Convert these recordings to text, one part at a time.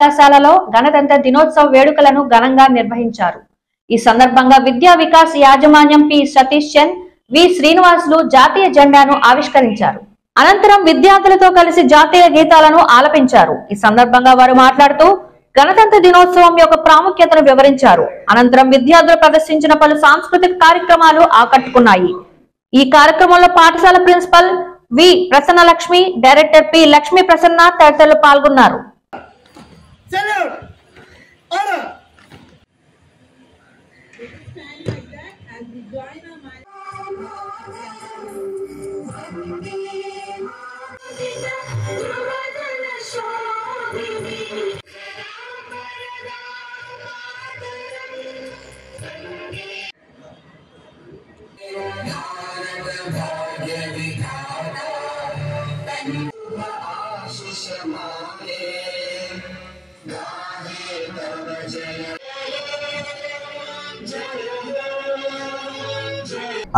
కళాశాలలో గణతంత్ర దినోత్సవ వేడుకలను ఘనంగా నిర్వహించారు. ఈ సందర్భంగా విద్యా వికాస్ యాజమాన్యం పి సతీష్ చంద్, వి శ్రీనివాసులు జాతీయ జెండాను ఆవిష్కరించారు. అనంతరం విద్యార్థులతో కలిసి జాతీయ గీతాలను ఆలపించారు. ఈ సందర్భంగా వారు మాట్లాడుతూ గణతంత్ర దినోత్సవం యొక్క ప్రాముఖ్యతను వివరించారు. అనంతరం విద్యార్థులు ప్రదర్శించిన పలు సాంస్కృతిక కార్యక్రమాలు ఆకట్టుకున్నాయి. ఈ కార్యక్రమంలో పాఠశాల principal V Prasannalakshmi, director P Lakshmi Prasanna తదితరులు పాల్గొన్నారు.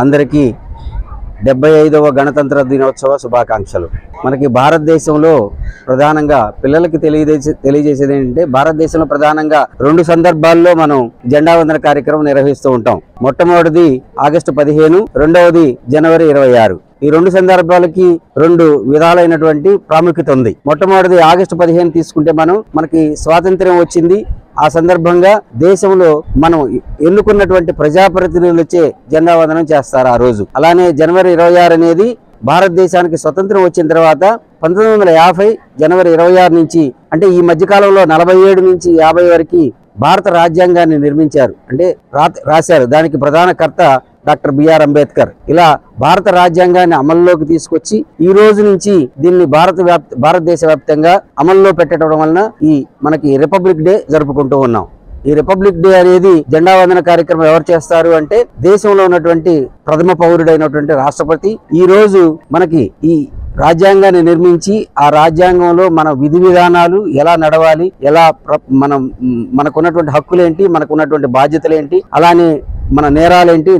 అందరికీ 75వ గణతంత్ర దినోత్సవ శుభాకాంక్షలు. మనకి భారతదేశంలో ప్రధానంగా పిల్లలకి తెలియజేసేది ఏంటంటే, భారతదేశంలో ప్రధానంగా 2 సందర్భాల్లో మనం జెండా వందన కార్యక్రమం నిర్వహిస్తూ ఉంటాం. మొట్టమొదటిది ఆగస్టు 15, రెండవది జనవరి 26. ఈ 2 సందర్భాలకి 2 విధాలైనటువంటి ప్రాముఖ్యత ఉంది. మొట్టమొదటిది ఆగస్టు 15 తీసుకుంటే మనకి స్వాతంత్ర్యం వచ్చింది. ఆ సందర్భంగా దేశంలో మనం ఎన్నుకున్నటువంటి ప్రజాప్రతినిధులచే జెండా వందనం చేస్తారు ఆ రోజు. అలానే జనవరి 26 అనేది భారతదేశానికి స్వతంత్రం వచ్చిన తర్వాత 1950 జనవరి 26 నుంచి, అంటే ఈ మధ్యకాలంలో 47 నుంచి 50 వరకు భారత రాజ్యాంగాన్ని నిర్మించారు, అంటే రాశారు. దానికి ప్రధాన కర్త డాక్టర్ బిఆర్ అంబేద్కర్. ఇలా భారత రాజ్యాంగాన్ని అమల్లోకి తీసుకొచ్చి ఈ రోజు నుంచి దీన్ని భారతదేశ వ్యాప్తంగా అమల్లో పెట్టడం వలన మనకి రిపబ్లిక్ డే జరుపుకుంటూ ఉన్నాం. ఈ రిపబ్లిక్ డే అనేది జెండా వందన కార్యక్రమం ఎవరు చేస్తారు అంటే, దేశంలో ఉన్నటువంటి ప్రథమ పౌరుడైనటువంటి రాష్ట్రపతి ఈ రోజు మనకి ఈ రాజ్యాంగాన్ని నిర్మించి, ఆ రాజ్యాంగంలో మన విధి విధానాలు ఎలా నడవాలి, ఎలా మనకున్నటువంటి హక్కులేంటి, మనకున్నటువంటి బాధ్యతలేంటి, అలానే మన నేరాలేంటి,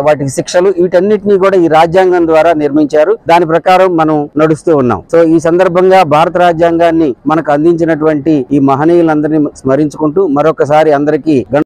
వాటికి శిక్షలు, వీటన్నిటినీ కూడా ఈ రాజ్యాంగం ద్వారా నిర్మించారు. దాని ప్రకారం మనం నడుస్తూ ఉన్నాం. సో ఈ సందర్భంగా భారత రాజ్యాంగాన్ని మనకు అందించినటువంటి ఈ మహనీయులందరినీ స్మరించుకుంటూ మరొకసారి అందరికీ